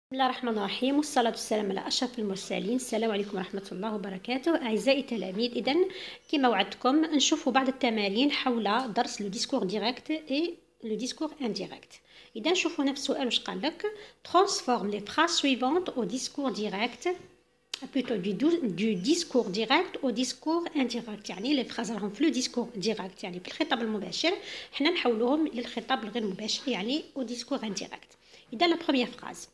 بسم الله الرحمن الرحيم والصلاة والسلام على أشرف المرسلين. السلام عليكم ورحمة الله وبركاته. أعزائي التلاميذ، إذن كما وعدتكم نشوفوا بعض التمارين حول درس لو ديسكور ديريكت et لو ديسكور انديريكت. إذا نشوفوا نفس السؤال واش قال لك transforme les phrases suivantes au discours direct plutôt du discours direct au discours indirect. يعني les phrases راهم في لو ديسكور ديريكت يعني في الخطاب المباشر، حنا نحولوهم للخطاب الغير مباشر يعني au discours indirect. إذا la première phrase: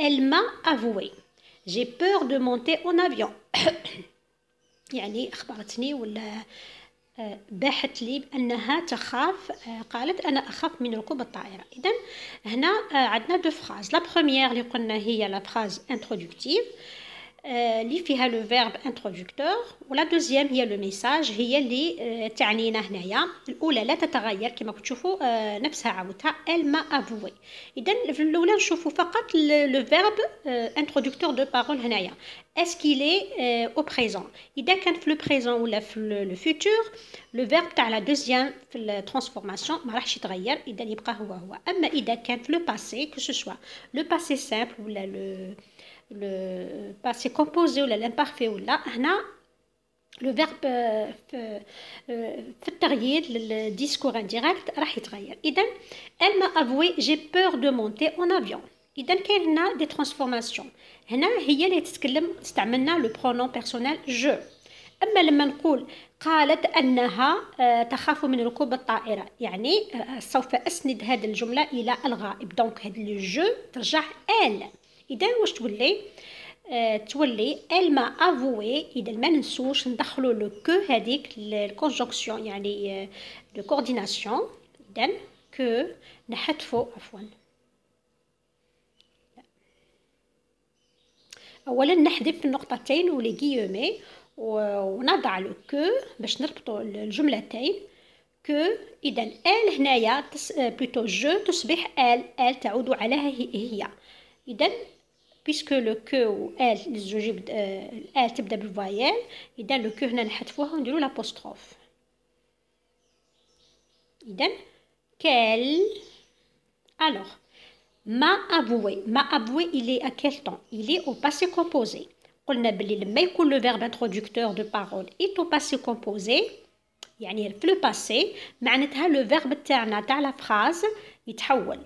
Elle m'a avoué. J'ai peur de monter en avion. يعني أخبرتني ولا باحت لي بأنها تخاف، قالت أنا أخاف من ركوب الطائرة. إذن هنا عندنا دو فراز. لا بروميير اللي قلنا هي لا فراز انترودكتيف اللي فيها لو فيرب انترودكتور، ولا دوزيام هي لو ميساج هي اللي تعنينا هنايا. الاولى لا تتغير كما كتشوفوا نفسها عاودتها elle m'a avoué. اذا في الاولى نشوفوا فقط لو فيرب انترودكتور دو بارول هنايا اسكيلي او بريزون. اذا كان في لو بريزون ولا في لو فيتور لو فيرب تاع لا دوزيام في الترانسفورماسيون ما راحش يتغير، اذا يبقى هو. اما اذا كان في لو باسي كو سو لو باسي سامبل ولا le passé composé ou l'imparfait ou là هنا le verbe في التغيير للديسكور indirect راح يتغير. إذا elle m'a avoué j'ai peur de monter en avion. إذا كاين هنا دي ترانسفورماسيون، هنا هي اللي تتكلم استعملنا لو برونون بيرسونيل جو. أما لما نقول قالت أنها تخاف من ركوب الطائرة يعني سوف أسند هذه الجملة إلى الغائب، دونك هذا لو جو ترجع elle. إذا واش تولي؟ تولي elle m'a avoué. إذا ما ننسوش ندخلوا لو كو هذيك الكونجونكسيون يعني لو كورديناسيون. إذا كو نحذفوا أولا نحذف النقطتين ولي غيومي ونضع لو كو باش نربطوا الجملتين كو. إذا elle هنايا بلوتو جو تصبح elle تعود على هي. إذا puisque le que ou elle الزوج elle تبدا بالفويال، إذا لو كو هنا نحذفوها ونديرو l'apostrophe. إذا quel alors m'a avoué il est à quel temps؟ il est au passé composé. قلنا بلي لما يكون le verbe introducteur de parole est au passé composé يعني في لو باسي معناتها لو فيرب تاعنا تاع لا فراز يتحول،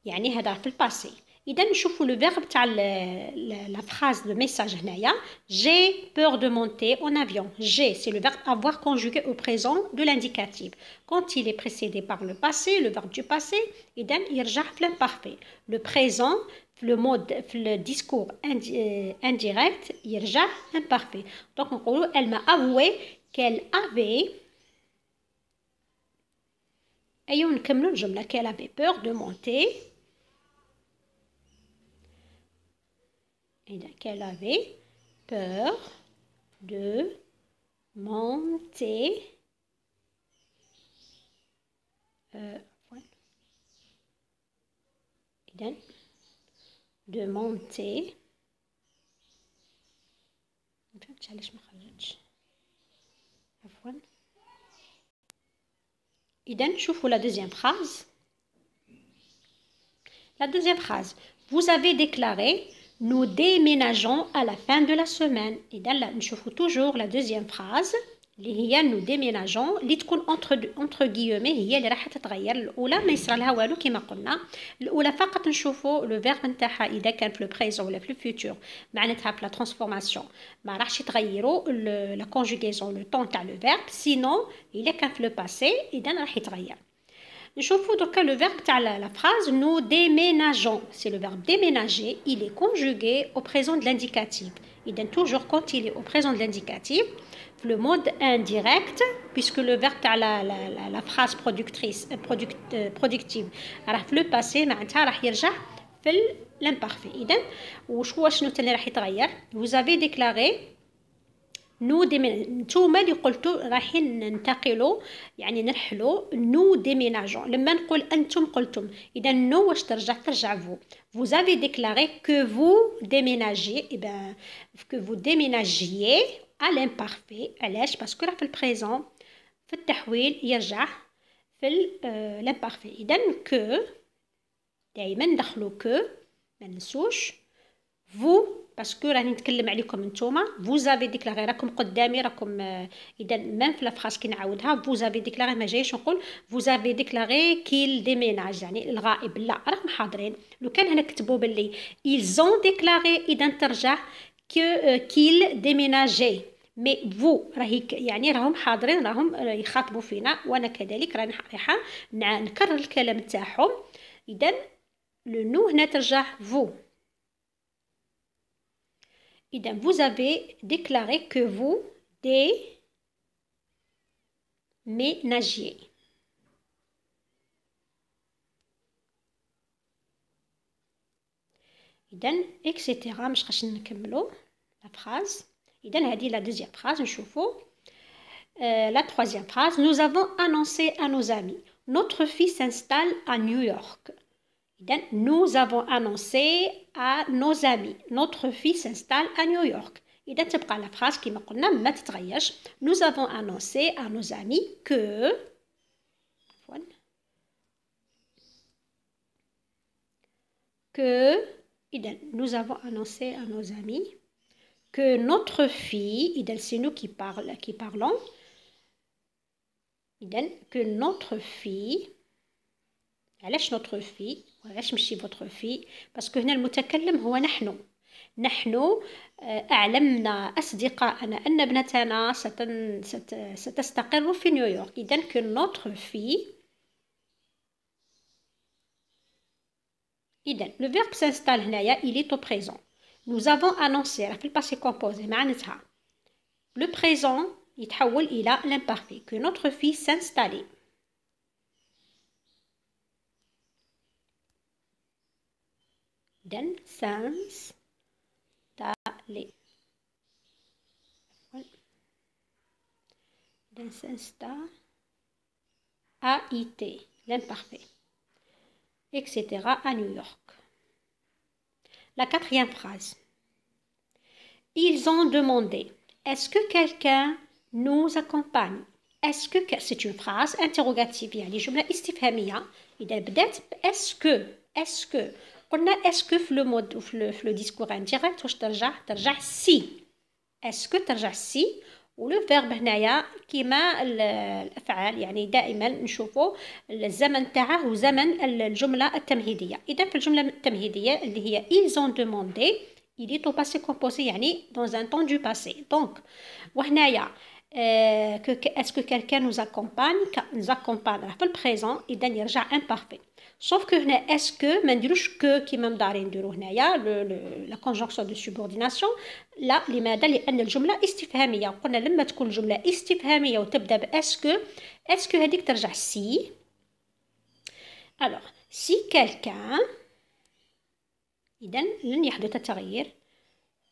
يعني هذا في الباسي. إذا نشوفوا لو فيرب تاع لا فراز لو ميساج هنايا j'ai peur de monter en avion. j'ai c'est le verbe avoir conjugué au présent de l'indicatif. quand il est précédé par le passé le verbe du passé إذا يرجع في l'imparfait. le présent في le mode في le discours indirect يرجع imparfait. donc نقولوا elle m'a avoué qu'elle avait أيوة نكملوا الجملة qu'elle avait peur de monter. Et qu'elle avait peur de monter de monter فهمتش علاش ما خرجتش عفوا. إذا نشوفوا la deuxième phrase. La deuxième phrase: vous avez déclaré nous déménageons à la fin de la semaine. إذا نشوفوا toujours la deuxième phrase اللي هي nous déménageons اللي تكون entre guillemets هي اللي راح تتغير. الأولى ما يصير لها والو كما قلنا، الأولى فقط نشوفوا لو فيرب نتاعها إذا كان في لو بريزون ولا في لو فيوتور معناتها في لا ترانسفورماسيون ما راحش يتغيروا لا كونجوغيزون لو طون تاع لو فيرب، سينو إذا كان في لو باسي إذا راح يتغير. نشوفوا دركا لو فيرب تاع la phrase nous déménageons. c'est le verbe déménager, il est conjugué au présent de l'indicatif. إذا toujours quand il est au présent de l'indicatif le mode indirect puisque le verbe تاع la phrase productive راه في لو باسي معناتها راح يرجع في l'imparfait. إذا شنو تاني راح يتغير؟ vous avez déclaré نتوما اللي قلتوا رايحين ننتقلوا يعني نرحلوا نو ديميناجون. لما نقول انتم قلتم اذا نو واش ترجع vous avez déclaré que vous déménagez. et ben que vous déménagiez à l'imparfait. علاش؟ باسكو راه في البريزون في التحويل يرجع في l'imparfait. اذا que دائما ندخلوا que ما ننسوش vous باسكو راني نتكلم عليكم نتوما vous avez déclaré راكم قدامي راكم اذا ميم في لا فراس كي نعاودها vous avez déclaré ما جايش نقول vous avez déclaré qu'il déménage يعني الغائب لا راكم حاضرين لو كان هنا كتبوا باللي ils ont déclaré اذا ترجع qu'il déménageait مي فو راهي يعني راهم حاضرين راهم يخاطبوا فينا وانا كذلك راني رايحه نكرر الكلام تاعهم اذا لو نو هنا ترجع فو اذا vous avez déclaré que vous déménagiez اذا اكسيتيرا مش غاش نكملوا لا فراز اذا هذه لا دوزيام فراز نشوفوا la troisième phrase nous avons annoncé à nos amis notre fille s'installe à New York إذن nous avons annoncé à nos amis notre fille s'installe à New York إذا تبقى la phrase كما قلنا ما تتغيرش nous avons annoncé à nos amis que إذن nous avons annoncé à nos amis que notre fille إذن c'est nous qui parlons إذن que notre fille علاش notre fille وعلاش ماشي votre fille باسكو هنا المتكلم هو نحن أعلمنا أصدقائنا أن ابنتنا ستستقر في نيويورك إذن que notre fille إذن le verbe s'installe هنايا il est au présent nous avons annoncé راه في الباسي كومبوزي معناتها le présent يتحول إلى l'imparfait que notre fille s'installait إذن s'installer إذن s'installe AIT l'imparfait etc. à New York. La quatrième phrase. Ils ont demandé est-ce que quelqu'un nous accompagne est-ce que c'est une phrase interrogative يعني جملة استفهامية إذا بدأت est-ce que قلنا est-ce que في المود في لو ديسكور انديريكت واش ترجع سي est-ce que ترجع سي ولو فيرب هنايا كيما الافعال يعني دائما نشوفوا الزمن تاعه هو زمن الجمله التمهيديه اذا في الجمله التمهيديه اللي هي ils ont demandé il est au passé composé يعني dans un temps du passé donc وهنايا est-ce que quelqu'un nous accompagne في البريزون اذا يرجع imparfait sauf que هنا est-ce que ما نديروش que كيما مداري نديرو هنايا la conjonction de subordination لا لماذا لان الجمله استفهاميه قلنا لما تكون الجمله استفهاميه وتبدا ب est-ce que هذيك ترجع si alors si quelqu'un اذا لن يحدث تغيير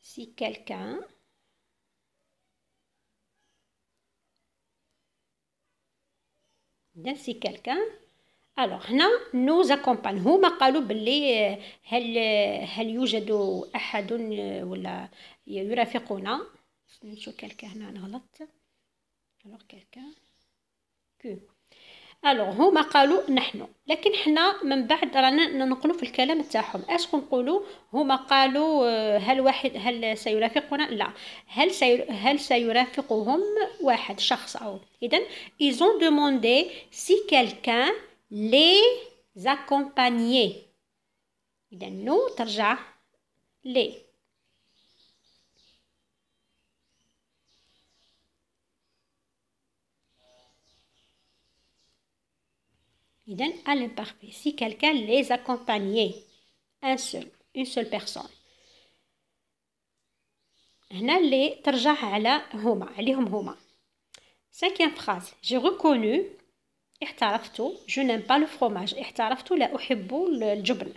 si quelqu'un إذن si quelqu'un alors هنا nous accompagne هما قالوا باللي هل يوجد أحد ولا يرافقنا نشوف quelqu'un هنا نغلط alors quelqu'un que alors هما قالوا نحن لكن حنا من بعد رانا ننقلوا في الكلام تاعهم اسكو نقولوا هما قالوا هل سيرافقنا لا هل سيرافقهم واحد شخص او اذا ils ont demandé si quelqu'un les accompagnait اذا نو ترجع les إذن à l'imparfait si quelqu'un les accompagnait une seule personne هنا اللي ترجع عليهم هما cinquième phrase j'ai reconnu احترفت je n'aime pas le fromage احترفت لا أحب الجبن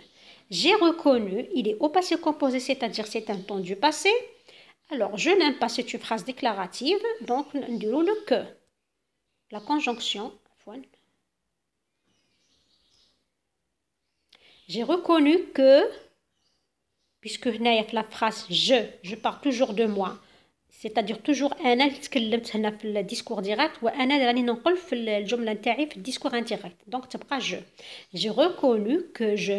j'ai reconnu il est au passé composé c'est-à-dire c'est un temps du passé alors je n'aime pas c'est une phrase déclarative donc نديرو le que la conjonction j'ai reconnu que puisque هنايا في la phrase je parle toujours de moi c'est-à-dire toujours انا اللي تكلمت هنا في الديسكور ديريكت وانا اللي راني ننقل في الجمله نتاعي في الديسكور انديريكت. دونك تبقى جو. J'ai reconnu que je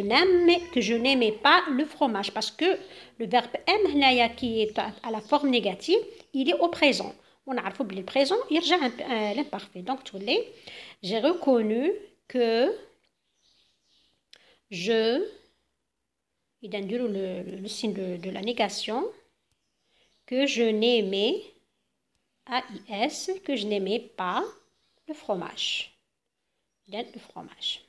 n'aimais pas le fromage parce que le verbe aime هنايا qui est à la forme négative, il est au présent. ونعرفوا بلي البريزون يرجع l'imparfait. دونك تولي j'ai reconnu que je إذا نديرو le signe de la négation, que je n'aimais AIS, que je n'aimais pas le fromage. Le fromage.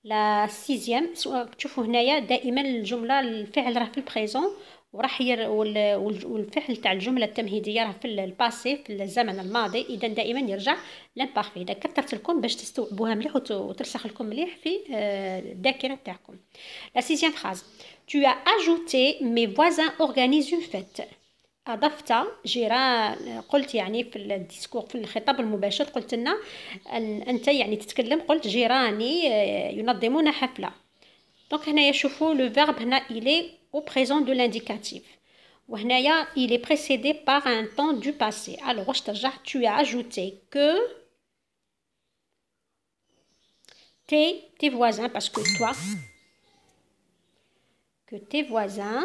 La sixième, تشوفوا هنايا دائما الجمله الفعل راه في البريزون وراح والفعل تاع الجمله التمهيديه راه في الباسي في الزمن الماضي. اذا دائما يرجع لامبارفي. اذا كثرت لكم باش تستوعبوها مليح وترسخ لكم مليح في الذاكره تاعكم. La sixième phrase. Tu as ajouté mes voisins organisent une fête. أضفت جيران. قلت يعني في الديسكور في الخطاب المباشر قلت لنا أنت يعني تتكلم قلت جيراني ينظمون حفلة. دونك هنايا شوفوا لو فيرب هنا il est au présent de l'indicatif وهنايا il est précédé par un temps du passé. alors واش ترجع tu as ajouté que tes voisins parce que toi que tes voisins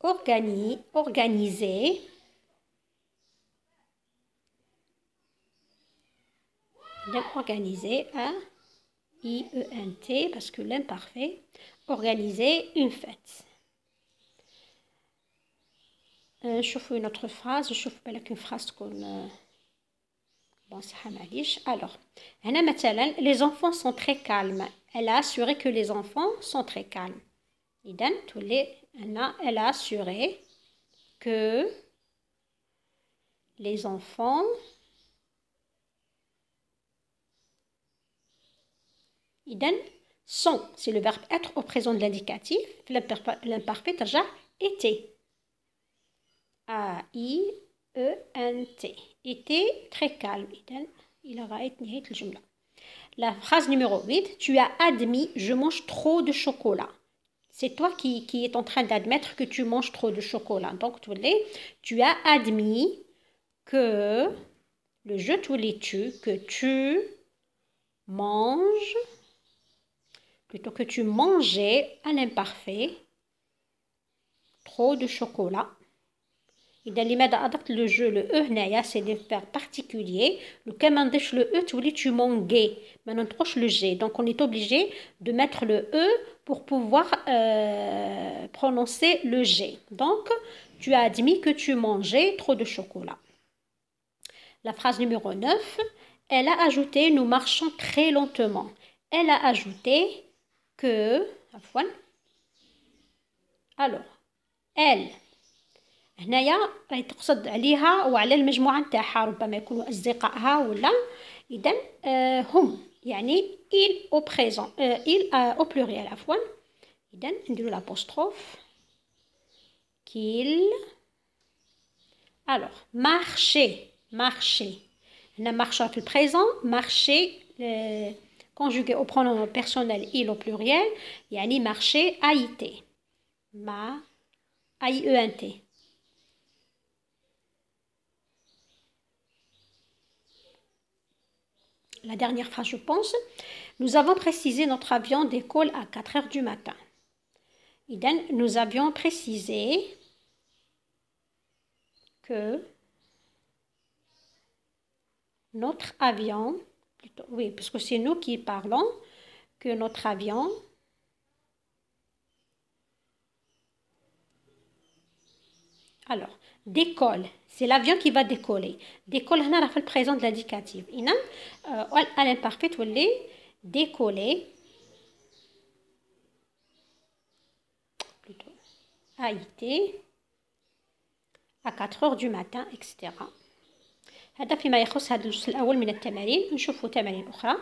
organiser IENT parce que l'imparfait organiser une fête. نشوفوا une autre phrase. نشوف بالك une phrase تكون bon صح معليش. alors هنا مثلا les enfants sont très calmes. elle a assuré que les enfants sont très calmes. إذن تولي هنا elle a assuré que les enfants إذن sont, c'est le verbe être au présent de l'indicatif. L'imparfait ترجع était. AIENT. était très calme. إذن إلى غاية نهاية الجملة. La phrase numéro 8. Tu as admis je mange trop de chocolat. C'est toi qui est en train d'admettre que tu manges trop de chocolat. Donc, tu as admis que le je que tu manges, plutôt que tu mangeais à l'imparfait trop de chocolat. إذا لماذا أضفت le je le e هنايا c'est des verbes particuliers. لو كان ما نضيفش le e تولي tu mangeais ما ننطقوش le g. donc on est obligé de mettre le e pour pouvoir prononcer le g. donc tu as admis que tu mangeais trop de chocolat. La phrase numéro 9. Elle a ajouté nous marchons très lentement. Elle a ajouté que alors elle هنايا راهي تقصد عليها وعلى المجموعه نتاعها ربما يكونوا اصدقائها ولا. اذا هم يعني il au présent il au pluriel عفوا. اذا نديروا l'apostrophe qu'il alors marcher هنا marcher في البريزون marcher conjugué au pronom personnel il au pluriel يعني marcher AIT ma AIENT. La dernière phrase, je pense. Nous avons précisé notre avion décolle à 4 heures du matin. Iden, nous avions précisé que notre avion, plutôt, oui, parce que c'est nous qui parlons, que notre avion alors décolle. C'est l'avion qui va décoller. Décolle هنا راه في البريزون de l'indicatif. إذن à l'imparfait تولي décoller plutôt a été à 4 heures du matin etc. هذا فيما يخص هذا الجزء الأول من التمارين. نشوفوا تمارين أخرى.